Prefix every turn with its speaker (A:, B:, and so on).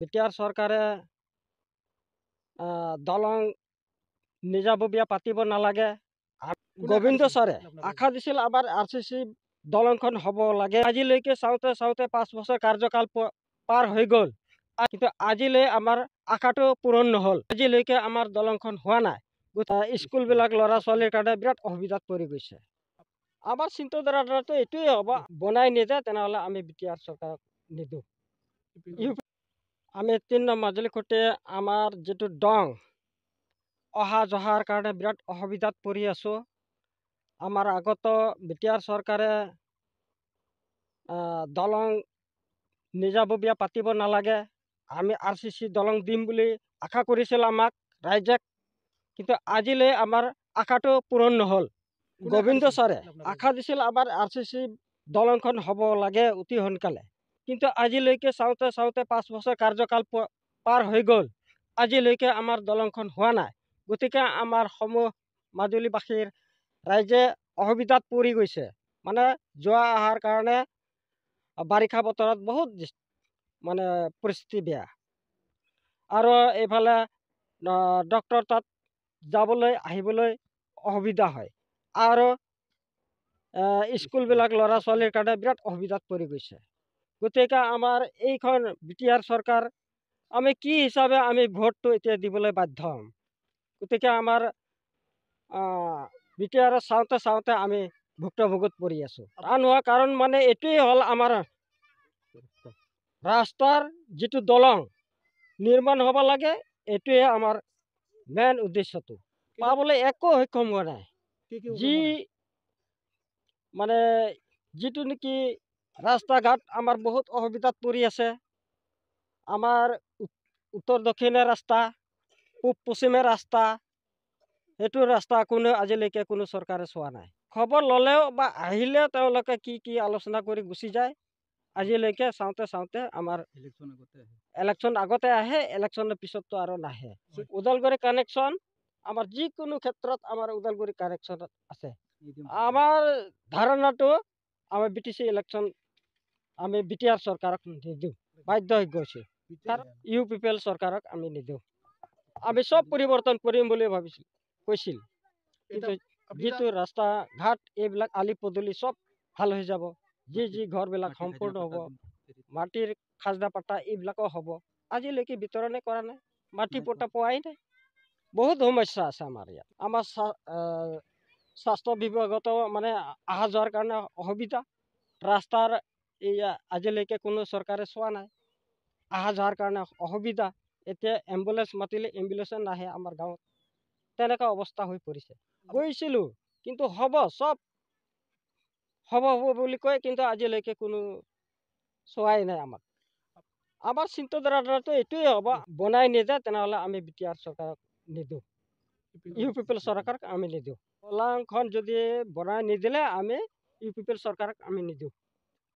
A: BTR চৰকাৰে দলং নিজাববীয়া পাতিব নালাগে। গোবিন্দ ছাৰে আশা দিছিল আমাৰ RCC দলংখন হ'ব লাগে। আজিলৈকে চাওঁতে চাওঁতে 5 বছৰ কাৰ্যকাল পাৰ হৈ গ'ল, কিন্তু আজিলৈ আমাৰ আশাটো পূৰণ নহ'ল। আজিলৈকে আমাৰ দলংখন হোৱা নাই। স্কুলবিলাক ল'ৰা ছোৱালীৰ কাৰণে বিৰাট অসুবিধাত পৰি গৈছে। আমাৰ চিন্তাধাৰাটো এইটোৱে হ'ব, বনাই নিদিয়ে তেনেহ'লে আমি বিটিআৰ চৰকাৰক নিদিওঁ। আমি 3 নং মাজুলীখুঁটি আমাৰ যিটো দং অহা যোৱাৰ কাৰণে বিৰাট অসুবিধাত পৰি আছোঁ। আমাৰ আগত বিটিআৰ চৰকাৰে দলং নিজাববীয়া পাতিব নালাগে। আমি RCC দলং দিম বুলি আশা কৰিছিল আমাক ৰাইজে, কিন্তু আজিলৈ আমাৰ আশাটো পূৰণ নহ'ল। গোবিন্দ ছাৰে আশা দিছিল আমাৰ RCC দলংখন হ'ব লাগে অতি সোনকালে, কিন্তু আজিলৈকে চাওঁতে চাওঁতে 5 বছৰ কাৰ্যকাল পাৰ হৈ গ'ল, আজিলৈকে আমাৰ দলংখন হোৱা নাই। গতিকে আমাৰ সমূহ মাজুলীবাসীৰ ৰাইজে অসুবিধাত পৰি গৈছে। মানে যোৱা অহাৰ কাৰণে বাৰিষা বতৰত বহুত মানে পৰিস্থিতি বেয়া, আৰু এইফালে ডক্টৰ তাত যাবলৈ আহিবলৈ অসুবিধা হয়, আৰু স্কুলবিলাক ল'ৰা ছোৱালীৰ কাৰণে বিৰাট অসুবিধাত পৰি গৈছে। গতিকে আমাৰ এইখন বিটিআৰ চৰকাৰ আমি কি হিচাপে আমি ভোটটো এতিয়া দিবলৈ বাধ্য হ'ম। গতিকে আমাৰ বিটিআৰ চাওঁতে চাওঁতে আমি ভুক্তভোগত পৰি আছোঁ। টান হোৱা কাৰণ মানে এইটোৱেই হ'ল, আমাৰ ৰাস্তাৰ যিটো দলং নিৰ্মাণ হ'ব লাগে, এইটোৱে আমাৰ মেইন উদ্দেশ্যটো পাবলৈ একো সক্ষম হোৱা নাই। যি মানে যিটো নেকি ৰাস্তা ঘাট আমাৰ বহুত অসুবিধাত পৰি আছে। আমাৰ উত্তৰ দক্ষিণে ৰাস্তা, পূব পশ্চিমে ৰাস্তা, সেইটো ৰাস্তা কোনো আজিলৈকে কোনো চৰকাৰে চোৱা নাই। খবৰ ল'লেও বা আহিলেও তেওঁলোকে কি কি আলোচনা কৰি গুচি যায়। আজিলৈকে চাওঁতে চাওঁতে আমাৰ ইলেকশ্যন আগতে আহে, ইলেকশ্যনৰ পিছততো আৰু নাহে। ওদালগুৰি কানেকশ্যন আমাৰ যিকোনো ক্ষেত্ৰত আমাৰ ওদালগুৰি কানেকশ্যন আছে। আমাৰ ধাৰণাটো আমাৰ BTC ইলেকশ্যন আমি বিটিআৰ চৰকাৰক নিদিওঁ, বাধ্য হৈ গৈছোঁ। UPPL চৰকাৰক আমি নিদিওঁ। আমি চব পৰিৱৰ্তন কৰিম বুলি কৈছিল, কিন্তু যিটো ৰাস্তা ঘাট এইবিলাক আলি পদূলি চব ভাল হৈ যাব, যি ঘৰবিলাক সম্পূৰ্ণ হ'ব, মাটিৰ খাজনা পাট্টা এইবিলাকো হ'ব, আজিলৈকে বিতৰণে কৰা নাই, মাটি পট্টা পোৱাই নাই। বহুত সমস্যা আছে আমাৰ ইয়াত। আমাৰ স্বাস্থ্য বিভাগতো মানে অহা যোৱাৰ কাৰণে অসুবিধা। ৰাস্তাৰ আজিলৈকে কোনো চৰকাৰে চোৱা নাই, অহা যোৱাৰ কাৰণে অসুবিধা। এতিয়া এম্বুলেঞ্চ মাতিলে এম্বুলেঞ্চে নাহে আমাৰ গাঁৱত, তেনেকুৱা অৱস্থা হৈ পৰিছে। গৈছিলোঁ, কিন্তু চব হ'ব বুলি কয়, কিন্তু আজিলৈকে কোনো চোৱাই নাই আমাক। আমাৰ চিন্তাধাৰাটো এইটোৱে হ'ব, বনাই নিদিয়ে তেনেহ'লে আমি বিটিআৰ চৰকাৰক নিদিওঁ, UPPL চৰকাৰক আমি নিদিওঁ। দলংখন যদি বনাই নিদিলে আমি UPPL চৰকাৰক আমি নিদিওঁ।